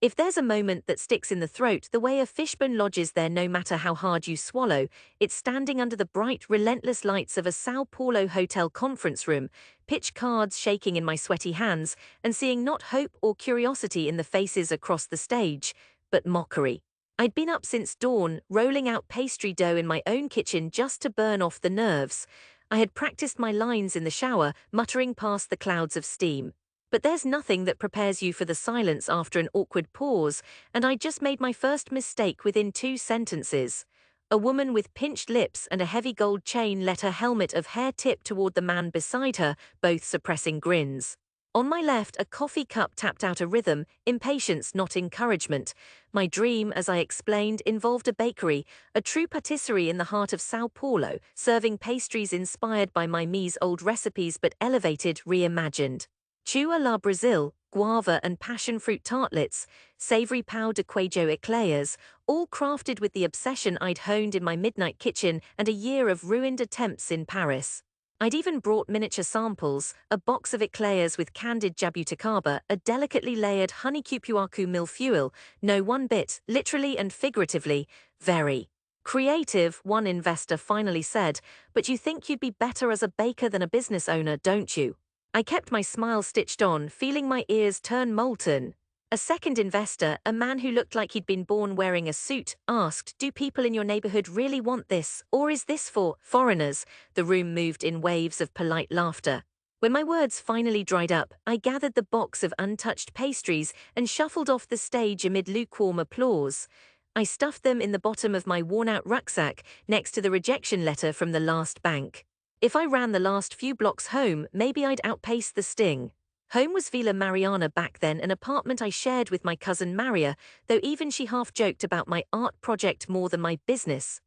If there's a moment that sticks in the throat the way a fishbone lodges there no matter how hard you swallow, it's standing under the bright, relentless lights of a São Paulo hotel conference room, pitch cards shaking in my sweaty hands, and seeing not hope or curiosity in the faces across the stage, but mockery. I'd been up since dawn, rolling out pastry dough in my own kitchen just to burn off the nerves. I had practiced my lines in the shower, muttering past the clouds of steam. But there's nothing that prepares you for the silence after an awkward pause, and I just made my first mistake within 2 sentences. A woman with pinched lips and a heavy gold chain let her helmet of hair tip toward the man beside her, both suppressing grins. On my left, a coffee cup tapped out a rhythm, impatience not encouragement. My dream, as I explained, involved a bakery, a true patisserie in the heart of São Paulo, serving pastries inspired by my me's old recipes but elevated, reimagined. Chua la Brazil, guava and passion fruit tartlets, savory pão de queijo eclairs, all crafted with the obsession I'd honed in my midnight kitchen and a year of ruined attempts in Paris. I'd even brought miniature samples, a box of eclairs with candied jabuticaba, a delicately layered honey cupuaçu millefeuille, no one bit, literally and figuratively, very creative, one investor finally said, but you think you'd be better as a baker than a business owner, don't you? I kept my smile stitched on, feeling my ears turn molten. A second investor, a man who looked like he'd been born wearing a suit, asked, "Do people in your neighborhood really want this, or is this for foreigners?" The room moved in waves of polite laughter. When my words finally dried up, I gathered the box of untouched pastries and shuffled off the stage amid lukewarm applause. I stuffed them in the bottom of my worn-out rucksack, next to the rejection letter from the last bank. If I ran the last few blocks home, maybe I'd outpace the sting. Home was Villa Mariana back then, an apartment I shared with my cousin Maria, though even she half joked about my art project more than my business.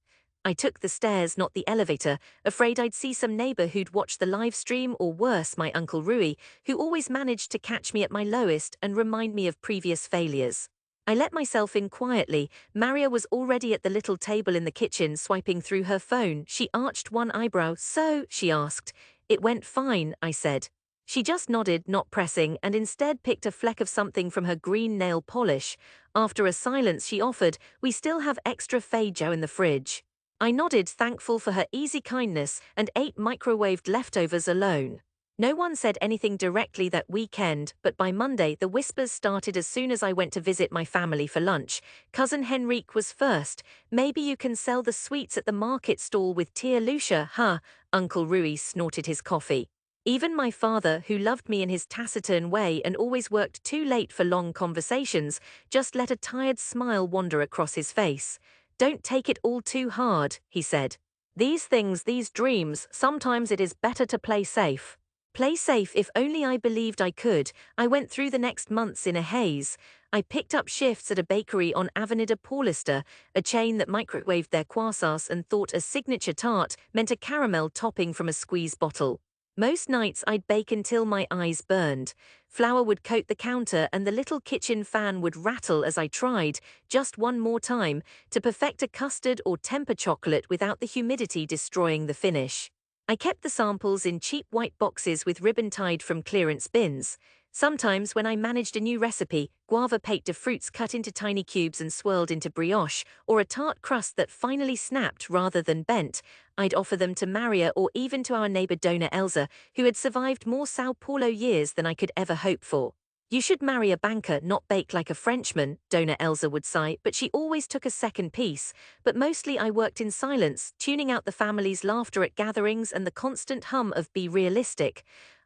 I took the stairs, not the elevator, afraid I'd see some neighbor who'd watch the live stream, or worse, my Uncle Rui, who always managed to catch me at my lowest and remind me of previous failures. I let myself in quietly. Maria was already at the little table in the kitchen, swiping through her phone. She arched one eyebrow. "So?" she asked. "It went fine," I said. She just nodded, not pressing, and instead picked a fleck of something from her green nail polish. After a silence, she offered, "We still have extra feijoa in the fridge." I nodded, thankful for her easy kindness, and ate microwaved leftovers alone. No one said anything directly that weekend, but by Monday the whispers started as soon as I went to visit my family for lunch. Cousin Henrique was first. "Maybe you can sell the sweets at the market stall with Tia Lucia, huh?" Uncle Rui snorted his coffee. Even my father, who loved me in his taciturn way and always worked too late for long conversations, just let a tired smile wander across his face. "Don't take it all too hard," he said. "These things, these dreams, sometimes it is better to play safe." Play safe, if only I believed I could. I went through the next months in a haze. I picked up shifts at a bakery on Avenida Paulista, a chain that microwaved their croissants and thought a signature tart meant a caramel topping from a squeeze bottle. Most nights I'd bake until my eyes burned. Flour would coat the counter and the little kitchen fan would rattle as I tried, just one more time, to perfect a custard or temper chocolate without the humidity destroying the finish. I kept the samples in cheap white boxes with ribbon tied from clearance bins. Sometimes when I managed a new recipe, guava pate de fruits cut into tiny cubes and swirled into brioche, or a tart crust that finally snapped rather than bent, I'd offer them to Maria or even to our neighbor Dona Elsa, who had survived more Sao Paulo years than I could ever hope for. "You should marry a banker, not bake like a Frenchman," Dona Elsa would sigh, but she always took a second piece. But mostly I worked in silence, tuning out the family's laughter at gatherings and the constant hum of "Be Realistic."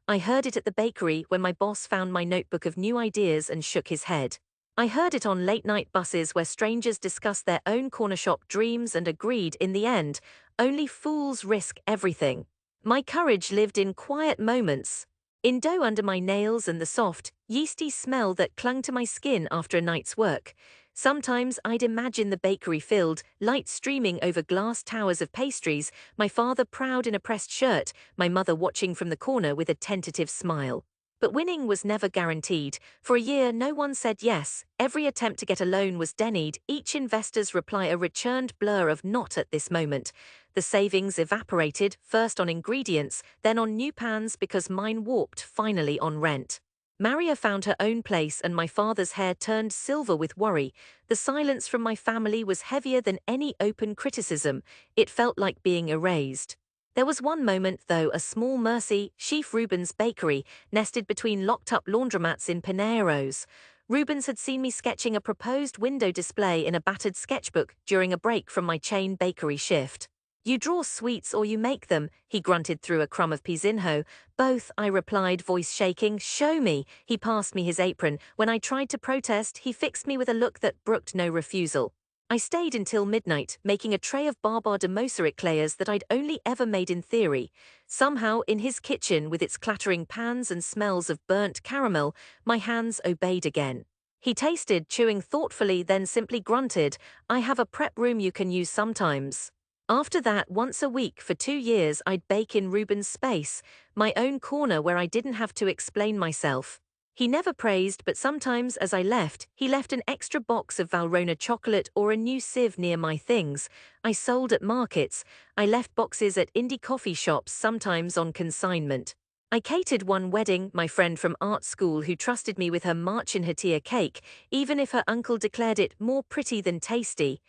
I heard it at the bakery when my boss found my notebook of new ideas and shook his head. I heard it on late-night buses where strangers discussed their own corner shop dreams and agreed, in the end, only fools risk everything. My courage lived in quiet moments. In dough under my nails and the soft, yeasty smell that clung to my skin after a night's work. Sometimes I'd imagine the bakery filled, light streaming over glass towers of pastries, my father proud in a pressed shirt, my mother watching from the corner with a tentative smile. But winning was never guaranteed. For a year no one said yes. Every attempt to get a loan was denied, each investor's reply a returned blur of "not at this moment." The savings evaporated, first on ingredients, then on new pans because mine warped finally on rent. Maria found her own place and my father's hair turned silver with worry. The silence from my family was heavier than any open criticism. It felt like being erased. There was one moment, though, a small mercy, Chief Rubens' bakery, nested between locked-up laundromats in Pinheiros. Rubens had seen me sketching a proposed window display in a battered sketchbook during a break from my chain bakery shift. "You draw sweets or you make them," he grunted through a crumb of pizinho. "Both," I replied, voice shaking. "Show me." He passed me his apron. When I tried to protest, he fixed me with a look that brooked no refusal. I stayed until midnight, making a tray of Barbar de Mosa eclairs that I'd only ever made in theory. Somehow, in his kitchen, with its clattering pans and smells of burnt caramel, my hands obeyed again. He tasted, chewing thoughtfully, then simply grunted, "I have a prep room you can use sometimes." After that, once a week for 2 years, I'd bake in Reuben's space, my own corner where I didn't have to explain myself. He never praised, but sometimes as I left, he left an extra box of Valrhona chocolate or a new sieve near my things. I sold at markets. I left boxes at indie coffee shops, sometimes on consignment. I catered one wedding, my friend from art school who trusted me with her Marchin-Hatia cake, even if her uncle declared it more pretty than tasty.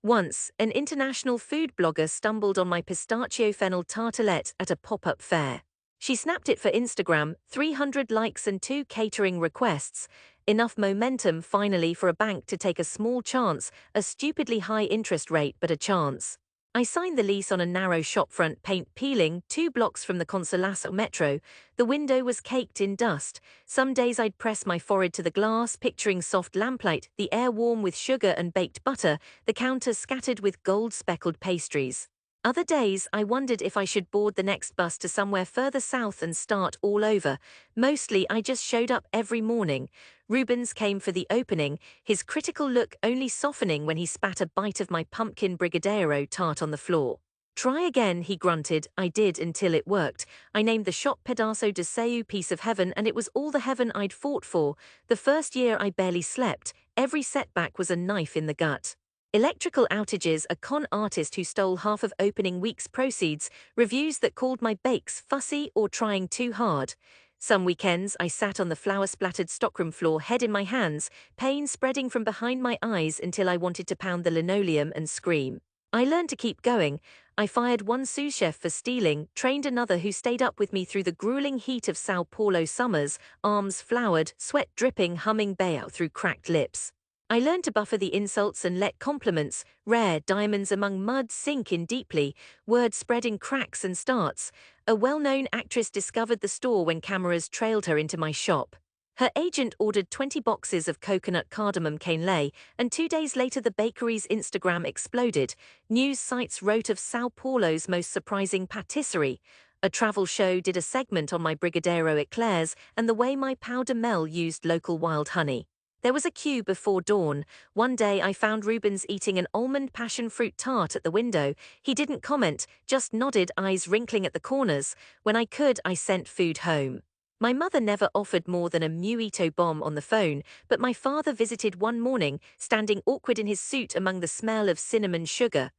Once, an international food blogger stumbled on my pistachio fennel tartelette at a pop-up fair. She snapped it for Instagram, 300 likes and 2 catering requests. Enough momentum finally for a bank to take a small chance, a stupidly high interest rate but a chance. I signed the lease on a narrow shopfront, paint peeling, 2 blocks from the Consolaso metro. The window was caked in dust. Some days I'd press my forehead to the glass, picturing soft lamplight, the air warm with sugar and baked butter, the counter scattered with gold-speckled pastries. Other days, I wondered if I should board the next bus to somewhere further south and start all over. Mostly, I just showed up every morning. Rubens came for the opening, his critical look only softening when he spat a bite of my pumpkin brigadeiro tart on the floor. "Try again," he grunted. I did until it worked. I named the shop Pedaço de Seu, piece of heaven, and it was all the heaven I'd fought for. The first year I barely slept. Every setback was a knife in the gut. Electrical outages, a con artist who stole half of opening week's proceeds, reviews that called my bakes fussy or trying too hard. Some weekends, I sat on the flour-splattered stockroom floor, head in my hands, pain spreading from behind my eyes until I wanted to pound the linoleum and scream. I learned to keep going. I fired one sous chef for stealing, trained another who stayed up with me through the grueling heat of São Paulo summers, arms floured, sweat dripping, humming Bayou through cracked lips. I learned to buffer the insults and let compliments, rare diamonds among mud, sink in deeply, words spread in cracks and starts. A well-known actress discovered the store when cameras trailed her into my shop. Her agent ordered 20 boxes of coconut cardamom cane lait, and 2 days later the bakery's Instagram exploded. News sites wrote of São Paulo's most surprising patisserie. A travel show did a segment on my brigadeiro eclairs and the way my powder mill used local wild honey. There was a queue before dawn. One day I found Rubens eating an almond passion fruit tart at the window. He didn't comment, just nodded, eyes wrinkling at the corners. When I could, I sent food home. My mother never offered more than a mojito bomb on the phone, but my father visited one morning, standing awkward in his suit among the smell of cinnamon sugar.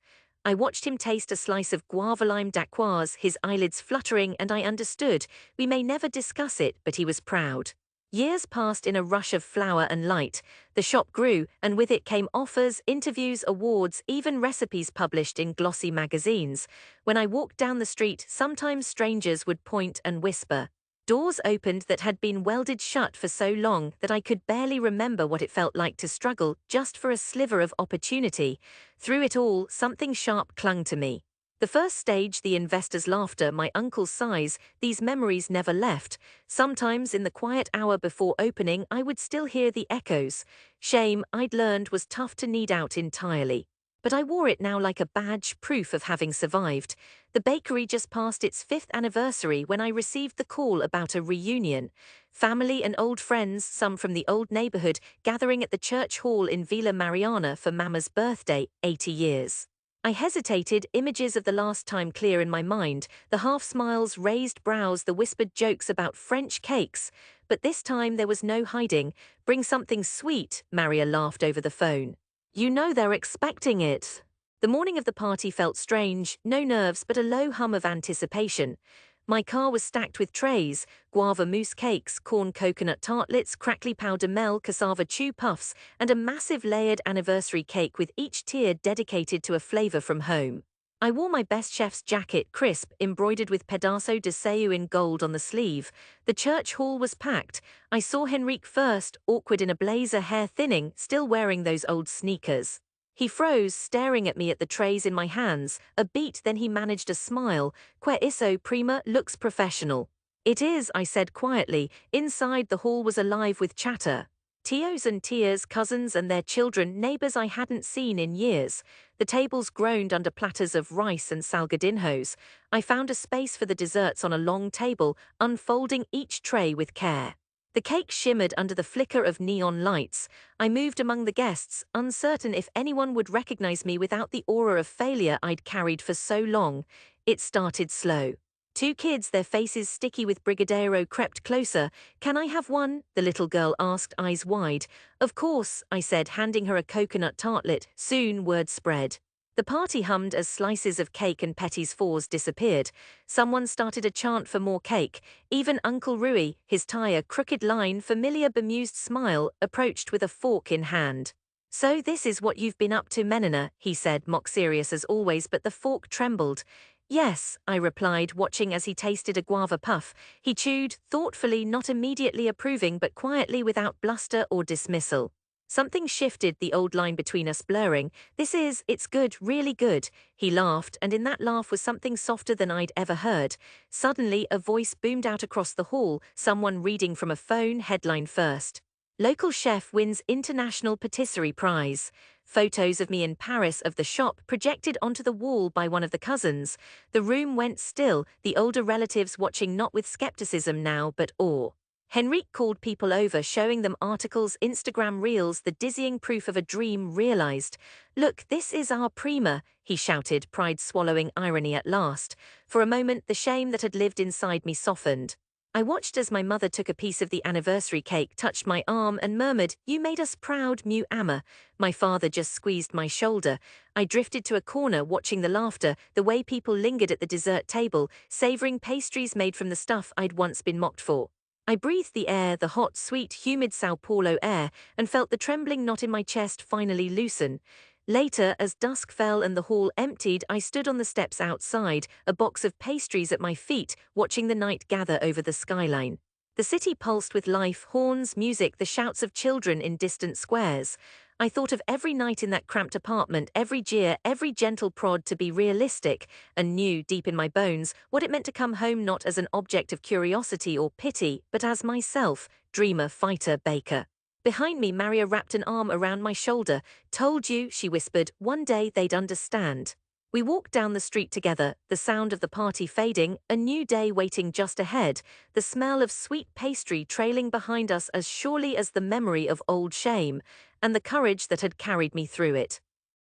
I watched him taste a slice of guava lime dacquoise, his eyelids fluttering, and I understood. We may never discuss it, but he was proud. Years passed in a rush of flour and light. The shop grew, and with it came offers, interviews, awards, even recipes published in glossy magazines. When I walked down the street, sometimes strangers would point and whisper. Doors opened that had been welded shut for so long that I could barely remember what it felt like to struggle just for a sliver of opportunity. Through it all, something sharp clung to me. The first stage, the investor's laughter, my uncle's sighs, these memories never left. Sometimes in the quiet hour before opening, I would still hear the echoes. Shame, I'd learned, was tough to knead out entirely. But I wore it now like a badge, proof of having survived. The bakery just passed its 5th anniversary when I received the call about a reunion. Family and old friends, some from the old neighborhood, gathering at the church hall in Vila Mariana for Mama's birthday, 80 years. I hesitated, images of the last time clear in my mind, the half-smiles, raised brows, the whispered jokes about French cakes. But this time there was no hiding. "Bring something sweet," Maria laughed over the phone. "You know they're expecting it." The morning of the party felt strange, no nerves but a low hum of anticipation. My car was stacked with trays: guava mousse cakes, corn coconut tartlets, crackly powder mel, cassava chew puffs, and a massive layered anniversary cake with each tier dedicated to a flavor from home. I wore my best chef's jacket, crisp, embroidered with pedazo de seu in gold on the sleeve. The church hall was packed. I saw Henrique first, awkward in a blazer, hair thinning, still wearing those old sneakers. He froze, staring at me at the trays in my hands. A beat, then he managed a smile. Que isso, prima, looks professional. It is, I said quietly. Inside, the hall was alive with chatter. Tios and tias, cousins and their children, neighbors I hadn't seen in years. The tables groaned under platters of rice and salgadinhos. I found a space for the desserts on a long table, unfolding each tray with care. The cake shimmered under the flicker of neon lights. I moved among the guests, uncertain if anyone would recognize me without the aura of failure I'd carried for so long. It started slow. Two kids, their faces sticky with brigadeiro, crept closer. "Can I have one?" the little girl asked, eyes wide. "Of course," I said, handing her a coconut tartlet. Soon word spread. The party hummed as slices of cake and petits fours disappeared. Someone started a chant for more cake. Even Uncle Rui, his tie a crooked line, familiar bemused smile, approached with a fork in hand. "So this is what you've been up to, Menina," he said, mock serious as always, but the fork trembled. "Yes," I replied, watching as he tasted a guava puff. He chewed, thoughtfully, not immediately approving but quietly, without bluster or dismissal. Something shifted, the old line between us blurring. "It's good, really good." He laughed, and in that laugh was something softer than I'd ever heard. Suddenly, a voice boomed out across the hall, someone reading from a phone, headline first. "Local chef wins International Patisserie Prize." Photos of me in Paris of the shop projected onto the wall by one of the cousins. The room went still, the older relatives watching not with skepticism now but awe. Henrique called people over, showing them articles, Instagram reels, the dizzying proof of a dream realized. "Look, this is our prima," he shouted, pride swallowing irony at last. For a moment, the shame that had lived inside me softened. I watched as my mother took a piece of the anniversary cake, touched my arm, and murmured, "You made us proud, mu ama." My father just squeezed my shoulder. I drifted to a corner, watching the laughter, the way people lingered at the dessert table, savoring pastries made from the stuff I'd once been mocked for. I breathed the air, the hot, sweet, humid São Paulo air, and felt the trembling knot in my chest finally loosen. Later, as dusk fell and the hall emptied, I stood on the steps outside, a box of pastries at my feet, watching the night gather over the skyline. The city pulsed with life, horns, music, the shouts of children in distant squares. I thought of every night in that cramped apartment, every jeer, every gentle prod to be realistic, and knew, deep in my bones, what it meant to come home not as an object of curiosity or pity, but as myself, dreamer, fighter, baker. Behind me, Maria wrapped an arm around my shoulder. "Told you," she whispered, "one day they'd understand." We walked down the street together, the sound of the party fading, a new day waiting just ahead, the smell of sweet pastry trailing behind us as surely as the memory of old shame, and the courage that had carried me through it.